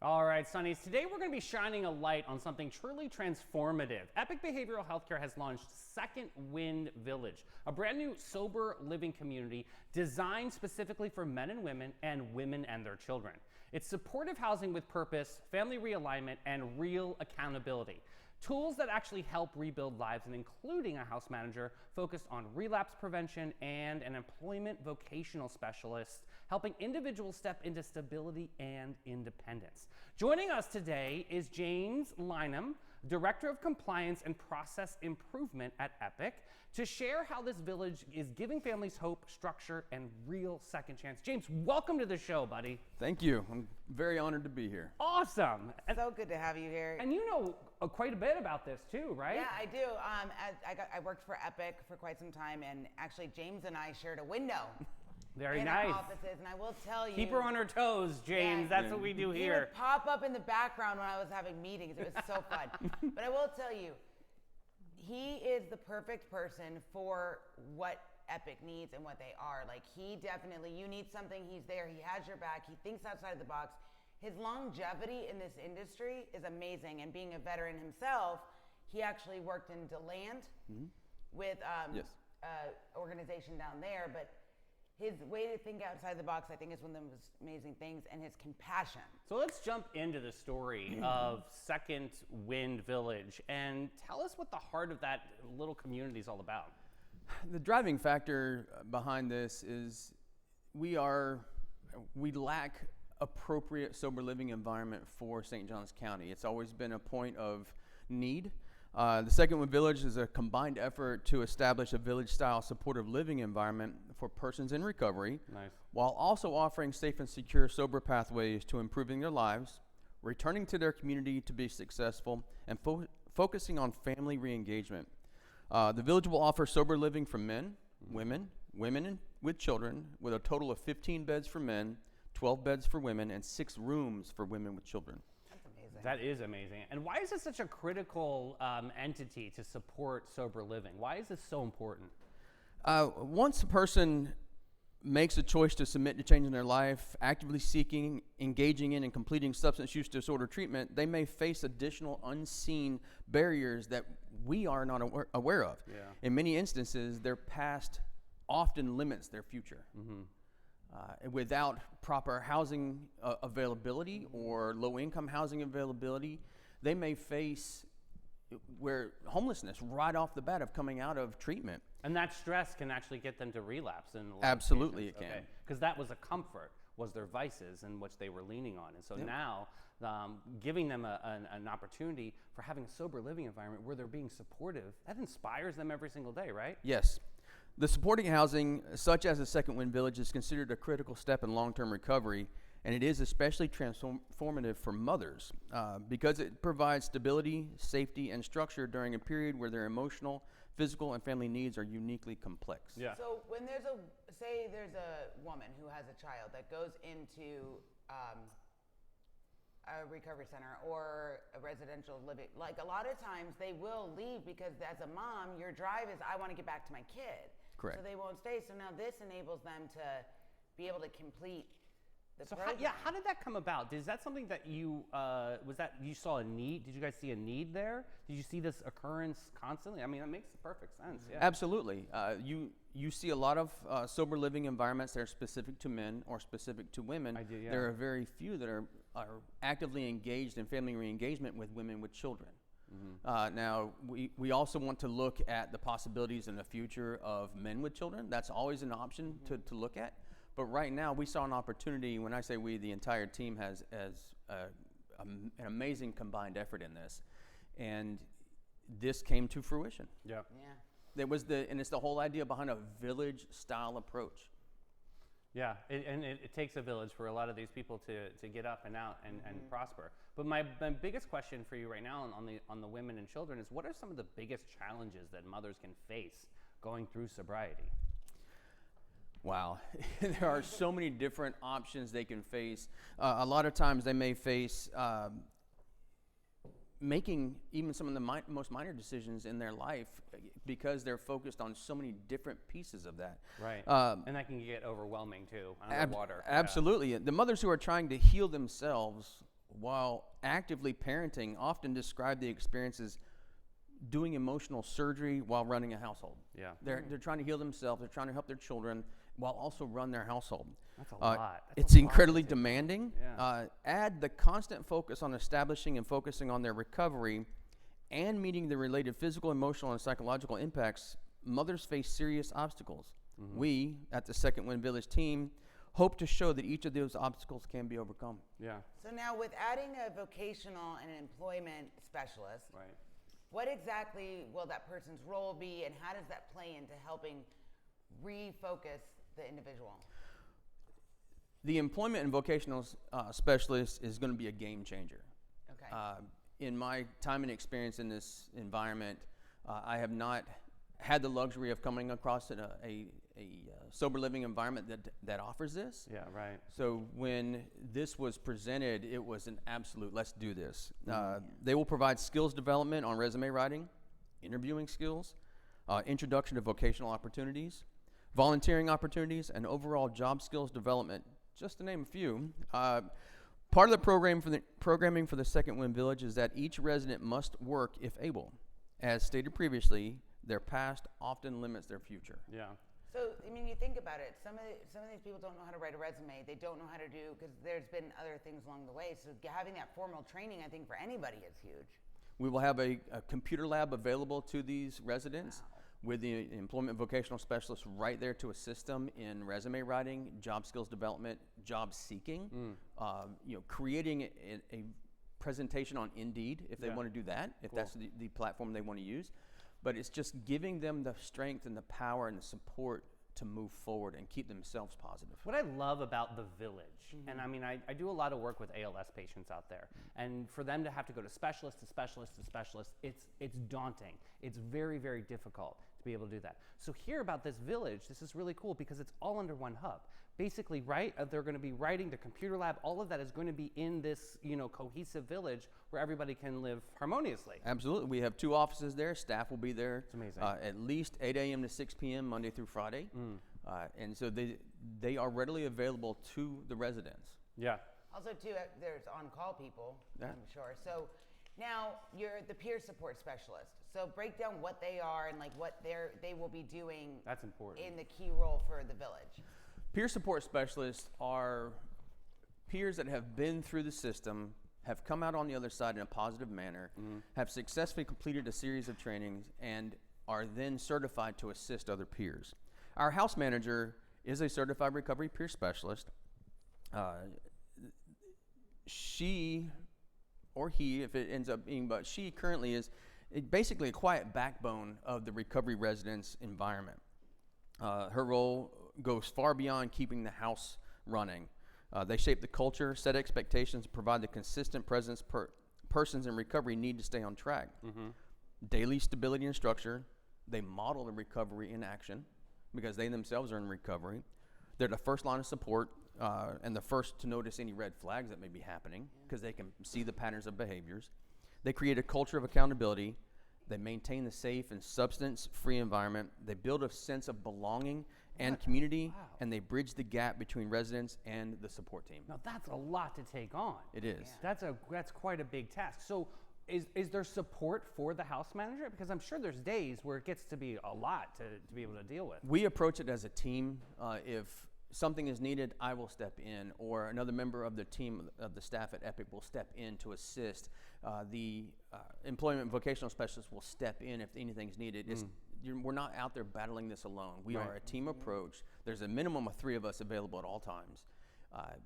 All right, Sonnies, today we're going to be shining a light on something truly transformative. Epic Behavioral Healthcare has launched Second Wind Village, a brand new sober living community designed specifically for men and women and their children. It's supportive housing with purpose, family realignment, and real accountability. Tools that actually help rebuild lives, and including a house manager focused on relapse prevention and an employment vocational specialist, helping individuals step into stability and independence. Joining us today is James Lyman, Director of Compliance and Process Improvement at Epic, to share how this village is giving families hope, structure, and real second chance. James, welcome to the show, buddy. Thank you. I'm very honored to be here. Awesome. So good to have you here. And you know quite a bit about this too, right? Yeah, I do. I worked for Epic for quite some time, and actually James and I shared a window. Very in nice. Our offices, and I will tell you. Keep her on her toes, James. Yeah. That's what we do He here. would pop up in the background when I was having meetings. It was so fun. But I will tell you, he is the perfect person for what Epic needs and what they are. Like, he definitely, you need something, he's there, he has your back, he thinks outside the box. His longevity in this industry is amazing, and being a veteran himself, he actually worked in DeLand with organization down there, but his way to think outside the box, I think, is one of the most amazing things, and his compassion. So let's jump into the story of Second Wind Village and tell us what the heart of that little community is all about. The driving factor behind this is we lack appropriate sober living environment for St. Johns County. It's always been a point of need. The Second Wind Village is a combined effort to establish a village-style supportive living environment for persons in recovery, while also offering safe and secure sober pathways to improving their lives, returning to their community to be successful, and focusing on family re-engagement. The village will offer sober living for men, women with children, with a total of 15 beds for men, 12 beds for women, and 6 rooms for women with children. That is amazing. And why is this such a critical entity to support sober living? Why is this so important? Once a person makes a choice to submit to change in their life, actively seeking, engaging in, and completing substance use disorder treatment, they may face additional unseen barriers that we are not aware of. Yeah. In many instances, their past often limits their future. Without proper housing availability or low-income housing availability, they may face homelessness right off the bat of coming out of treatment. And that stress can actually get them to relapse. Absolutely it can. Because that was a comfort, was their vices in which they were leaning on. And so now giving them an opportunity for having a sober living environment where they're being supportive, that inspires them every single day, right? Yes. The supporting housing, such as the Second Wind Village, is considered a critical step in long-term recovery, and it is especially transformative for mothers because it provides stability, safety, and structure during a period where their emotional, physical, and family needs are uniquely complex. Yeah. So when there's a woman who has a child that goes into a recovery center or a residential living, like, a lot of times they will leave because as a mom, your drive is, I want to get back to my kid. Correct. So they won't stay. So now this enables them to be able to complete the So program. how did that come about? Is that something that you you saw a need? Did you guys see a need there? Did you see this occurrence constantly? I mean, that makes perfect sense. Yeah. Absolutely. You see a lot of sober living environments that are specific to men or specific to women. I do, yeah. There are very few that are actively engaged in family re-engagement with women with children. Now, we also want to look at the possibilities in the future of men with children. That's always an option to look at. But right now, we saw an opportunity. When I say we, the entire team has an amazing combined effort in this. And this came to fruition. Yeah. Yeah. And it's the whole idea behind a village-style approach. Yeah, it takes a village for a lot of these people to get up and out and prosper. But my biggest question for you right now on the women and children is, what are some of the biggest challenges that mothers can face going through sobriety? Wow, there are so many different options they can face. A lot of times they may face making even some of the most minor decisions in their life because they're focused on so many different pieces of that. Right, and that can get overwhelming too, underwater. Absolutely. The mothers who are trying to heal themselves while actively parenting, often describe the experience as doing emotional surgery while running a household. Yeah. They're trying to heal themselves. They're trying to help their children while also run their household. That's a lot. That's It's a lot incredibly to take on. demanding. Yeah. Add the constant focus on establishing and focusing on their recovery and meeting the related physical, emotional, and psychological impacts. Mothers face serious obstacles. We, at the Second Wind Village team, hope to show that each of those obstacles can be overcome. Yeah. So now with adding a vocational and employment specialist, Right. what exactly will that person's role be, and how does that play into helping refocus the individual? The employment and vocational specialist is going to be a game changer. Okay. In my time and experience in this environment, I have not had the luxury of coming across a sober living environment that offers this. Yeah, right. So when this was presented, it was an absolute, let's do this. They will provide skills development on resume writing, interviewing skills, introduction to vocational opportunities, volunteering opportunities, and overall job skills development, just to name a few. Part of the programming for the Second Wind Village is that each resident must work if able. As stated previously, their past often limits their future. Yeah. So, I mean, you think about it. Some of these people don't know how to write a resume. They don't know how to do, because there's been other things along the way. So having that formal training, I think, for anybody is huge. We will have a computer lab available to these residents with the employment vocational specialist right there to assist them in resume writing, job skills development, job seeking, creating a presentation on Indeed if they want to do that, if that's the platform they want to use. But it's just giving them the strength and the power and the support to move forward and keep themselves positive. What I love about the village, and I mean, I do a lot of work with ALS patients out there, and for them to have to go to specialist to specialist to specialist, it's daunting. It's very, very difficult to be able to do that. So hear about this village. This is really cool because it's all under one hub. Basically, right, they're going to be writing the computer lab. All of that is going to be in this, cohesive village where everybody can live harmoniously. Absolutely. We have 2 offices there. Staff will be there. It's amazing. At least 8 a.m. to 6 p.m. Monday through Friday. And so they are readily available to the residents. Yeah. Also, too, there's on-call people, Yeah. I'm sure. So now you're the peer support specialist. So break down what they are and like what they will be doing. That's important. In the key role for the village. Peer support specialists are peers that have been through the system, have come out on the other side in a positive manner, have successfully completed a series of trainings, and are then certified to assist other peers. Our house manager is a certified recovery peer specialist. She, or he, if it ends up being, but she currently is basically a quiet backbone of the recovery residence environment. Her role goes far beyond keeping the house running. They shape the culture, set expectations, and provide the consistent presence persons in recovery need to stay on track. Daily stability and structure. They model the recovery in action because they themselves are in recovery. They're the first line of support and the first to notice any red flags that may be happening because they can see the patterns of behaviors. They create a culture of accountability. They maintain the safe and substance-free environment. They build a sense of belonging and community, and they bridge the gap between residents and the support team. Now that's a lot to take on. It is. That's quite a big task. So is there support for the house manager? Because I'm sure there's days where it gets to be a lot to be able to deal with. We approach it as a team. If something is needed, I will step in, or another member of the team of the staff at Epic will step in to assist. The employment and vocational specialist will step in if anything's needed. We're not out there battling this alone. We are a team approach. There's a minimum of 3 of us available at all times,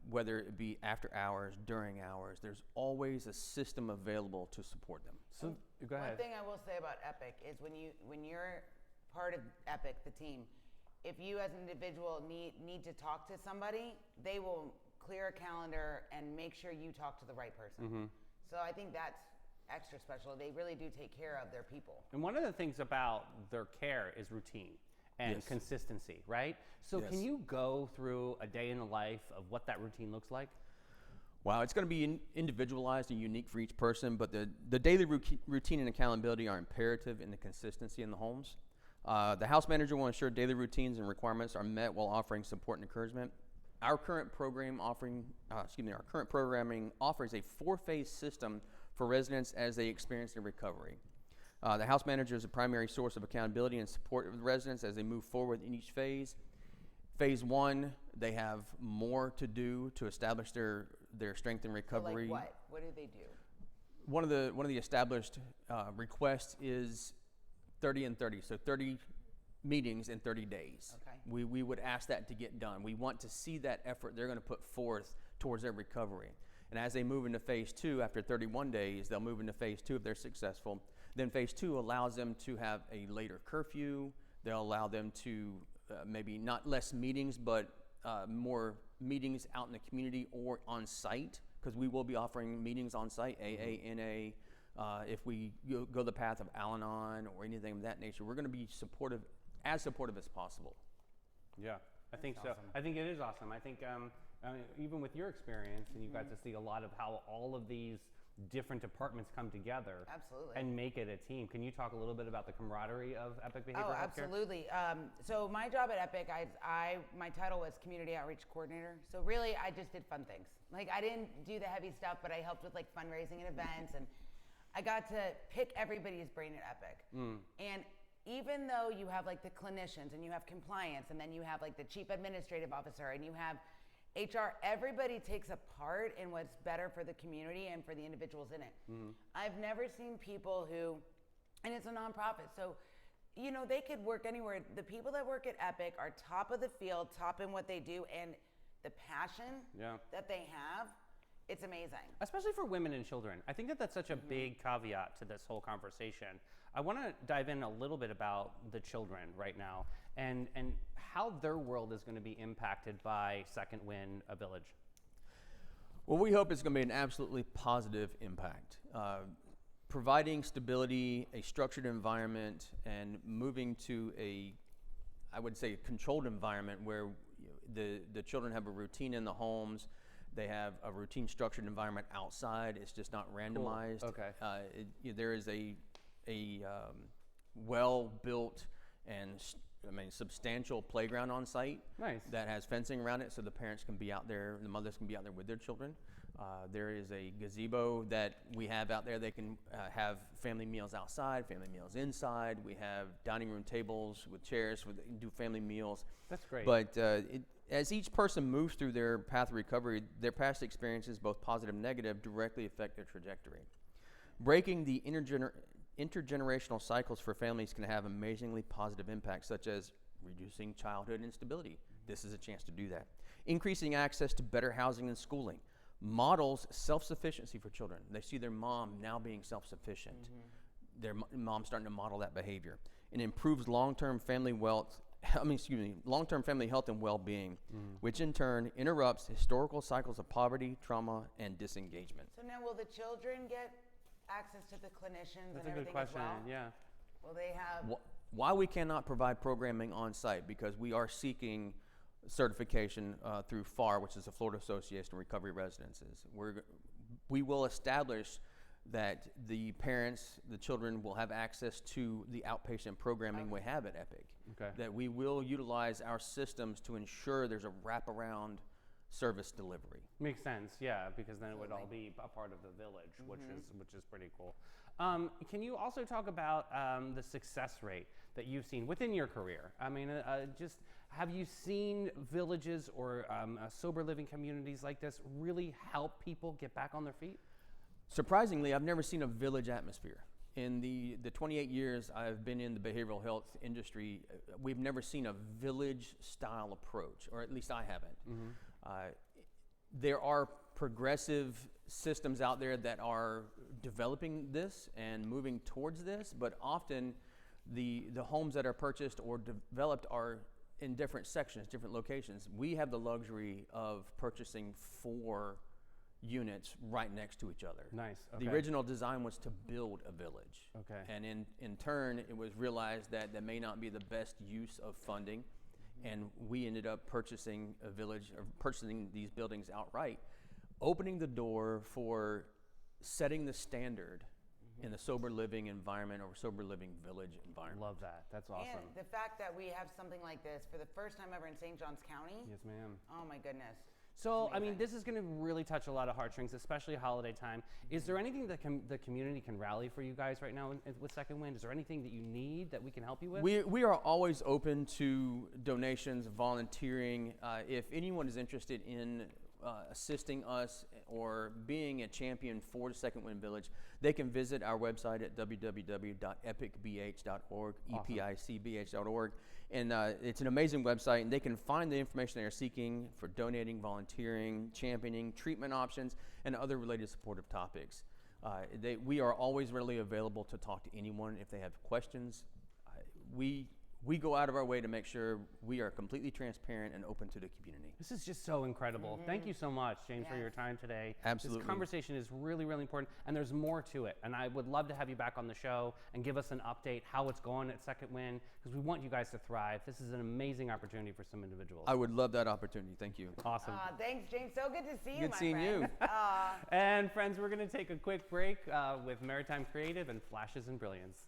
whether it be after hours, during hours. There's always a system available to support them. So go ahead. One thing I will say about Epic is when you're part of Epic, the team, if you as an individual need to talk to somebody, they will clear a calendar and make sure you talk to the right person. So I think that's extra special. They really do take care of their people. And one of the things about their care is routine and consistency, right? So can you go through a day in the life of what that routine looks like? Wow, it's going to be individualized and unique for each person, but the daily routine and accountability are imperative in the consistency in the homes. The house manager will ensure daily routines and requirements are met while offering support and encouragement. Our current program our current programming offers a 4-phase system for residents as they experience their recovery. The house manager is a primary source of accountability and support of the residents as they move forward in each phase. Phase 1, they have more to do to establish their strength and recovery. So like what? What do they do? One of the established requests is 30 and 30, so 30 meetings in 30 days. Okay. We would ask that to get done. We want to see that effort they're going to put forth towards their recovery. And as they move into phase 2, after 31 days, they'll move into phase 2 if they're successful. Then phase 2 allows them to have a later curfew. They'll allow them to maybe not less meetings, but more meetings out in the community or on site, because we will be offering meetings on site, AA, NA. If we go the path of Al-Anon or anything of that nature, we're going to be as supportive as possible. Yeah, I think so. awesome. I think it is awesome. I think even with your experience, and you got to see a lot of how all of these different departments come together Absolutely. and make it a team. Can you talk a little bit about the camaraderie of Epic Behavioral Oh, Healthcare? absolutely. So my job at Epic, my title was Community Outreach Coordinator. So really, I just did fun things. Like, I didn't do the heavy stuff, but I helped with like fundraising and events, and I got to pick everybody's brain at Epic. And even though you have like the clinicians and you have compliance, and then you have like the chief administrative officer, and you have HR, everybody takes a part in what's better for the community and for the individuals in it. I've never seen people who, and it's a nonprofit, so you know, they could work anywhere. The people that work at Epic are top of the field, top in what they do, and the passion that they have, it's amazing. Especially for women and children. I think that that's such a big caveat to this whole conversation. I want to dive in a little bit about the children right now and how their world is going to be impacted by Second Wind, a village. Well, we hope it's going to be an absolutely positive impact. Providing stability, a structured environment, and moving to I would say, a controlled environment where the children have a routine in the homes. They have a routine, structured environment outside. It's just not randomized. Cool. Okay. There is a well-built and substantial playground on site. Nice. That has fencing around it, so the parents can be out there, the mothers can be out there with their children. There is a gazebo that we have out there. They can have family meals outside, family meals inside. We have dining room tables with chairs where they can do family meals. That's great. But as each person moves through their path of recovery, their past experiences, both positive and negative, directly affect their trajectory. Breaking the intergenerational cycles for families can have amazingly positive impacts, such as reducing childhood instability. This is a chance to do that. Increasing access to better housing and schooling. Models self-sufficiency for children. They see their mom now being self-sufficient. Their mom starting to model that behavior. And improves long-term family health and well-being, which in turn interrupts historical cycles of poverty, trauma, and disengagement. So now, will the children get access to the clinicians That's and a good everything question. as well? Yeah. Will they have? Why we cannot provide programming on site, because we are seeking certification through FAR, which is the Florida Association of Recovery Residences. We will establish that the parents, the children, will have access to the outpatient programming we have at Epic. Okay. That we will utilize our systems to ensure there's a wraparound service delivery. Makes sense, yeah, because then it would all be a part of the village, which is pretty cool. Can you also talk about the success rate that you've seen within your career? I mean, just have you seen villages or sober living communities like this really help people get back on their feet? Surprisingly, I've never seen a village atmosphere. In the 28 years I've been in the behavioral health industry, we've never seen a village-style approach, or at least I haven't. There are progressive systems out there that are developing this and moving towards this, but often the homes that are purchased or developed are in different sections, different locations. We have the luxury of purchasing 4 units right next to each other. Nice. Okay. The original design was to build a village. Okay. And in turn, it was realized that that may not be the best use of funding. And we ended up purchasing a village, or purchasing these buildings outright, opening the door for setting the standard in the sober living environment or sober living village environment. Love that. That's awesome. And the fact that we have something like this for the first time ever in St. Johns County. Yes, ma'am. Oh my goodness. So, I mean, amazing. this is going to really touch a lot of heartstrings, especially holiday time. Is there anything that the community can rally for you guys right now with Second Wind? Is there anything that you need that we can help you with? We are always open to donations, volunteering. If anyone is interested in assisting us or being a champion for the Second Wind Village, they can visit our website at www.epicbh.org, Awesome. epicbh.org. And it's an amazing website, and they can find the information they are seeking for donating, volunteering, championing, treatment options, and other related supportive topics. We are always readily available to talk to anyone if they have questions. We go out of our way to make sure we are completely transparent and open to the community. This is just so incredible. Thank you so much, James, for Yes. your time today. Absolutely. This conversation is really, really important, and there's more to it. And I would love to have you back on the show and give us an update how it's going at Second Wind, because we want you guys to thrive. This is an amazing opportunity for some individuals. I would love that opportunity. Thank you. Awesome. Thanks, James. So good to see you, Good my seeing friend. you. And friends, we're going to take a quick break with Maritime Creative and Flashes and Brilliance.